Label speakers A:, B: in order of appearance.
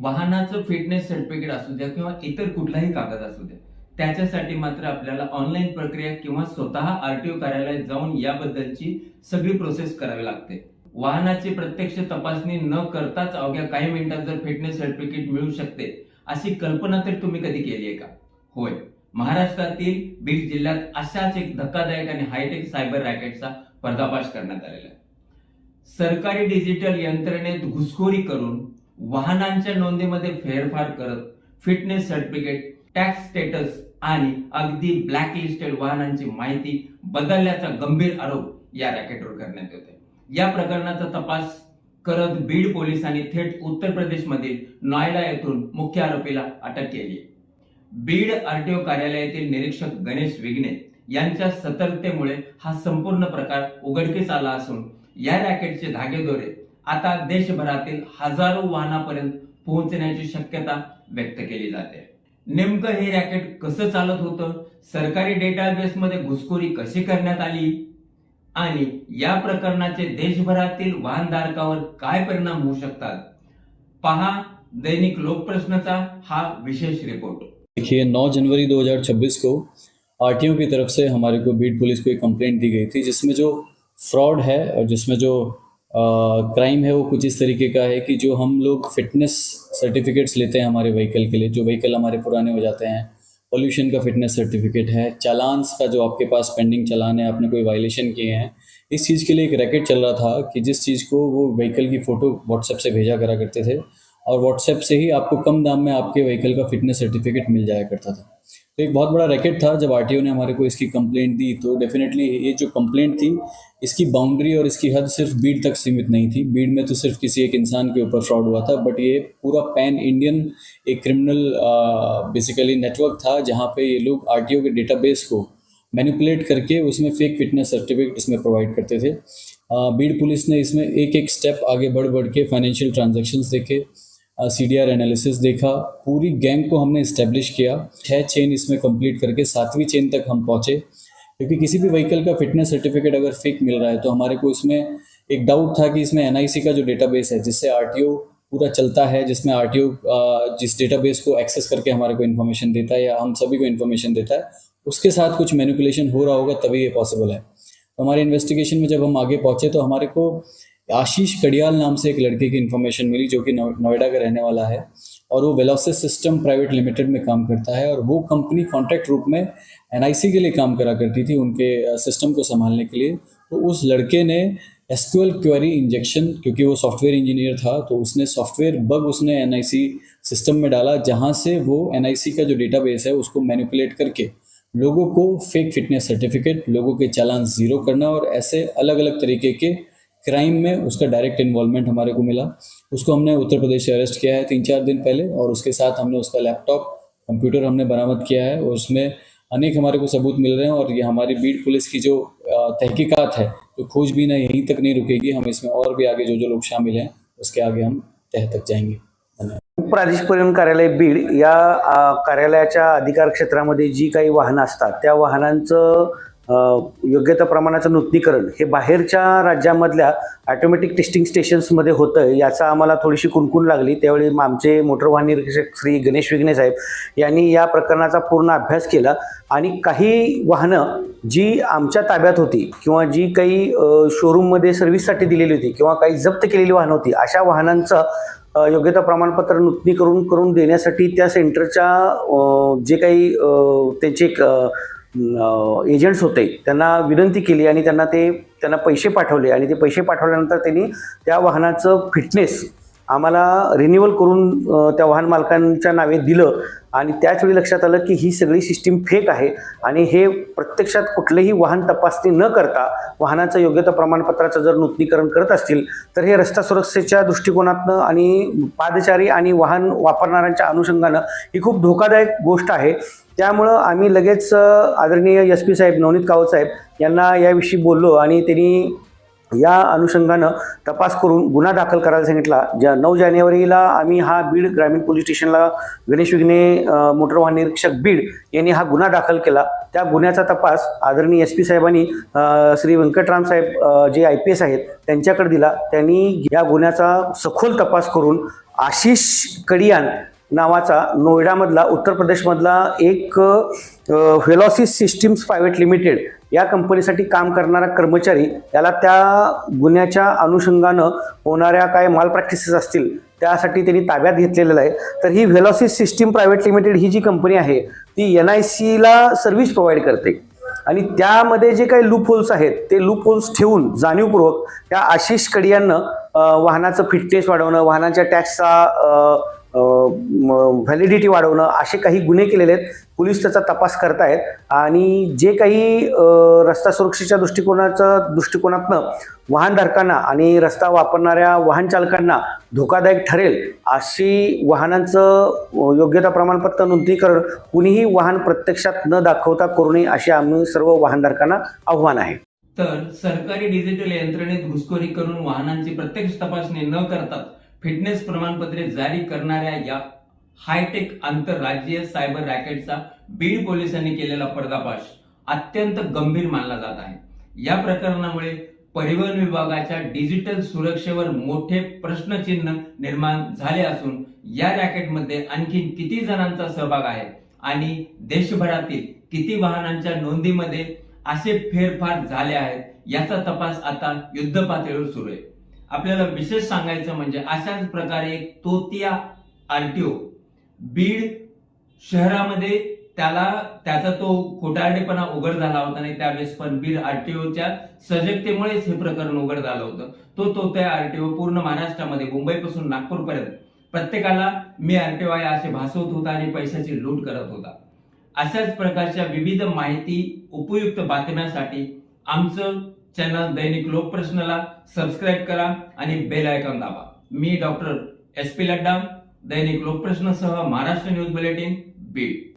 A: वाहनाचं fitness certificate असू द्या किंवा इतर कुठलाही कागद असू द्या, त्याच्यासाठी मात्र आपल्याला ऑनलाईन प्रक्रिया किंवा स्वतः आरटीओ कार्यालयात जाऊन याबद्दलची सगळी प्रोसेस करावी लागते. वाहनाची प्रत्यक्ष तपासणी न करताच अवघ्या काही मिनिटात जर फिटनेस सर्टिफिकेट मिळू शकते अशी कल्पना तर तुम्ही कधी केली आहे का? होय, महाराष्ट्रातील बीड जिल्ह्यात अशाच एक धक्कादायक आणि हायटेक सायबर रॅकेटचा पर्दाफाश करण्यात आलेला आहे. सरकारी डिजिटल यंत्रणेत घुसखोरी करून वाहनांच्या नोंदीमध्ये फेरफार करत फिटनेस सर्टिफिकेट, टॅक्स स्टेटस आणि अगदी ब्लॅकलिस्टेड वाहनांची माहिती बदलल्याचा गंभीर आरोप या रॅकेटवर करण्यात येतोय. या प्रकरणाचा तपास करत बीड पोलिसांनी थेट उत्तर प्रदेशमधील नोएडा येथून मुख्य आरोपीला अटक केली आहे. बीड आरटीओ कार्यालयातील निरीक्षक गणेश विघ्ने यांच्या सतर्कतेमुळे हा संपूर्ण प्रकार उघडकीस आला असून या रॅकेटचे धागेदोरे आता देशभरातील हजारो वाहनापर्यंत पोहोचण्याची शक्यता व्यक्त केली जाते. नेमकं हे रॅकेट कसं चालत होतं, सरकारी डेटाबेसमध्ये घुसखोरी कशी करण्यात आली आणि या प्रकरणाचे देशभरातील वाहनधारकावर काय परिणाम होऊ शकतात, पहा दैनिक लोकप्रश्नचा हा विशेष रिपोर्ट.
B: देखिए 9 जनवरी 2026 को आरटीओ की तरफ से हमारे को बीड पुलिस को एक कंप्लेंट दी गई थी, जिसमें जो फ्रॉड है और जिसमें जो क्राइम है वो कुछ इस तरीके का है कि जो हम लोग फिटनेस सर्टिफिकेट्स लेते हैं हमारे व्हीकल के लिए, जो व्हीकल हमारे पुराने हो जाते हैं, पोल्यूशन का फिटनेस सर्टिफिकेट है, चालान्स का जो आपके पास पेंडिंग चालान है, आपने कोई वायलेशन किए हैं, इस चीज़ के लिए एक रैकेट चल रहा था कि जिस चीज़ को वो व्हीकल की फ़ोटो व्हाट्सएप से भेजा करा करते थे और व्हाट्सएप से ही आपको कम दाम में आपके व्हीकल का फिटनेस सर्टिफिकेट मिल जाया करता था. तो एक बहुत बड़ा रैकेट था. जब आरटीओ ने हमारे को इसकी कंप्लेंट दी तो डेफिनेटली ये जो कंप्लेंट थी इसकी बाउंड्री और इसकी हद सिर्फ बीड तक सीमित नहीं थी. बीड में तो सिर्फ किसी एक इंसान के ऊपर फ्रॉड हुआ था, बट ये पूरा पैन इंडियन एक क्रिमिनल बेसिकली नेटवर्क था जहाँ पे ये लोग आरटीओ के डेटाबेस को मैनिपुलेट करके उसमें फेक फिटनेस सर्टिफिकेट इसमें प्रोवाइड करते थे. बीड पुलिस ने इसमें एक एक स्टेप आगे बढ़ के फाइनेंशियल ट्रांजैक्शंस देखे, CDR एनालिसिस देखा, पूरी गैंग को हमने इस्टेब्लिश किया. 6 चेन इसमें कंप्लीट करके 7वीं चेन तक हम पहुँचे, क्योंकि किसी भी व्हीकल का फिटनेस सर्टिफिकेट अगर फेक मिल रहा है तो हमारे को इसमें एक डाउट था कि इसमें NIC का जो डेटाबेस है जिससे आरटीओ पूरा चलता है, जिसमें आरटीओ जिस डेटाबेस को एक्सेस करके हमारे को इन्फॉर्मेशन देता है या हम सभी को इन्फॉर्मेशन देता है, उसके साथ कुछ मैनिपुलेशन हो रहा होगा तभी ये पॉसिबल है. तो हमारे इन्वेस्टिगेशन में जब हम आगे पहुँचे तो हमारे को आशीष कडियाल नाम से एक लड़के की इन्फॉर्मेशन मिली जो कि नोएडा का रहने वाला है और वो वेलोसिस सिस्टम प्राइवेट लिमिटेड में काम करता है और वो कंपनी कॉन्ट्रैक्ट रूप में NIC के लिए काम करा करती थी उनके सिस्टम को संभालने के लिए. तो उस लड़के ने SQL क्वेरी इंजेक्शन, क्योंकि वो सॉफ्टवेयर इंजीनियर था, तो उसने सॉफ्टवेयर बग उसने NIC सिस्टम में डाला जहाँ से वो NIC का जो डेटाबेस है उसको मैनिपुलेट करके लोगों को फेक फिटनेस सर्टिफिकेट, लोगों के चालान ज़ीरो करना और ऐसे अलग अलग तरीके के क्राइम में उसका डायरेक्ट इन्वॉल्वमेंट हमारे को मिला. उसको हमने उत्तर प्रदेश से अरेस्ट किया है 3-4 दिन पहले और उसके साथ हमने उसका लैपटॉप, कंप्यूटर हमने बरामद किया है और उसमें अनेक हमारे को सबूत मिल रहे हैं. और ये हमारी बीड पुलिस की जो तहकीकात है, तो खोजबीन है, यहीं तक नहीं रुकेगी. हम इसमें और भी आगे जो लोग शामिल हैं उसके आगे हम तह तक जाएंगे.
C: प्रादेशिक परिवहन कार्यालय बीड या कार्यालयाच्या अधिकार क्षेत्रामध्ये जी काही वाहनं असतात त्या वाहनांचं योग्य त्या प्रमाणाचं नूतनीकरण हे बाहेरच्या राज्यामधल्या ऑटोमॅटिक टेस्टिंग स्टेशन्समध्ये होतं, याचा आम्हाला थोडीशी कुणकुण लागली. त्यावेळी आमचे मोटर वाहन निरीक्षक श्री गणेश विघ्ने साहेब यांनी या प्रकरणाचा पूर्ण अभ्यास केला आणि काही वाहनं जी आमच्या ताब्यात होती किंवा जी काही शोरूममध्ये सर्व्हिससाठी दिलेली होती किंवा काही जप्त केलेली वाहनं होती, अशा वाहनांचं योग्यता प्रमाणपत्र नूतनीकरण करून देण्यासाठी त्या सेंटरच्या जे काही त्यांचे एजंट्स होते त्यांना विनंती केली आणि त्यांना पैसे पाठवले आणि ते पैसे पाठवल्यानंतर त्यांनी त्या वाहनाचं फिटनेस आम्हाला रिन्युअल करून त्या वाहन मालकांच्या नावे दिलं आणि त्याच वेळी लक्षात आलं की ही सगळी सिस्टीम फेक आहे आणि हे प्रत्यक्षात कुठलेही वाहन तपासणी न करता वाहनाचं योग्यता प्रमाणपत्राचं जर नूतनीकरण करत असतील तर हे रस्ता सुरक्षेच्या दृष्टिकोनातनं आणि पादचारी आणि वाहन वापरणाऱ्यांच्या अनुषंगानं ही खूप धोकादायक गोष्ट आहे. त्यामुळं आम्ही लगेच आदरणीय SP साहेब नवनीत कावत साहेब यांना याविषयी बोललो आणि त्यांनी या अनुषंगानं तपास करून गुन्हा दाखल करायला सांगितला. 9 जानेवारीला आम्ही हा बीड ग्रामीण पोलीस स्टेशनला गणेश विघ्ने मोटर वाहन निरीक्षक बीड यांनी हा गुन्हा दाखल केला. त्या गुन्ह्याचा तपास आदरणीय SP साहेबांनी श्री व्यंकटराम साहेब जे IPS आहेत त्यांच्याकडे दिला. त्यांनी या गुन्ह्याचा सखोल तपास करून आशिष कडियान नावाचा नोएडामधला उत्तर प्रदेशमधला एक व्हेलॉसिस सिस्टीम्स प्रायव्हेट लिमिटेड या कंपनीसाठी काम करणारा कर्मचारी याला त्या गुन्ह्याच्या अनुषंगानं होणाऱ्या काय माल प्रॅक्टिसेस असतील त्यासाठी त्यांनी ताब्यात घेतलेलं आहे. तर ही व्हेलॉसिस सिस्टीम प्रायव्हेट लिमिटेड ही जी कंपनी आहे ती NICला सर्व्हिस प्रोव्हाइड करते आणि त्यामध्ये जे काही लूप होल्स आहेत ते लूप होल्स ठेवून जाणीवपूर्वक त्या आशिष कडियांनं वाहनाचं फिटनेस वाढवणं, वाहनाच्या टॅक्सचा व्हॅलिडिटी वाढवणं असे काही गुन्हे केलेले आहेत. पोलीस त्याचा तपास करतायत आणि जे काही रस्ता सुरक्षेच्या दृष्टिकोनातनं वाहनधारकांना आणि रस्ता वापरणाऱ्या वाहन चालकांना धोकादायक ठरेल अशी वाहनांचं योग्यता प्रमाणपत्र नोंदणीकरण कुणीही वाहन प्रत्यक्षात न दाखवता करू नये असे आम्ही सर्व वाहनधारकांना आव्हान आहे.
A: तर सरकारी डिजिटल यंत्रणेत घुसखोरी करून वाहनांची प्रत्यक्ष तपासणी न करता फिटनेस प्रमाणपत्रे जारी करणाऱ्या या हायटेक आंतरराज्यीय सायबर रॅकेटचा बीड पोलिसांनी केलेला पर्दाफाश अत्यंत गंभीर मानला जात आहे. या प्रकरणामुळे परिवहन विभागाच्या डिजिटल सुरक्षेवर मोठे प्रश्नचिन्ह निर्माण झाले असून या रॅकेटमध्ये आणखी किती जणांचा सहभाग आहे आणि देशभरातील किती वाहनांच्या नोंदीमध्ये असे फेरफार झाले आहेत याचा तपास आता युद्ध पातळीवर सुरू आहे. आपल्याला विशेष सांगायचं म्हणजे अशाच प्रकारे एक तोतिया आरटीओ बीड शहरामध्ये त्याचा तो खोटारडेपणा उघड झाला होता आणि त्यावेळेस पण बीड आरटीओच्या सजगतेमुळेच हे प्रकरण उघड झालं होतं. तो तोतिया आरटीओ पूर्ण महाराष्ट्रामध्ये मुंबईपासून नागपूरपर्यंत प्रत्येकाला मी आरटीओ आहे असे भासवत होता आणि पैशाची लूट करत होता. अशाच प्रकारच्या विविध माहिती उपयुक्त बातम्यांसाठी आमचं चॅनल दैनिक लोकप्रश्नला सबस्क्राईब करा आणि बेल आयकॉन दाबा. मी डॉक्टर SP लड्डा, दैनिक लोकप्रश्नसह महाराष्ट्र न्यूज बुलेटिन बीड.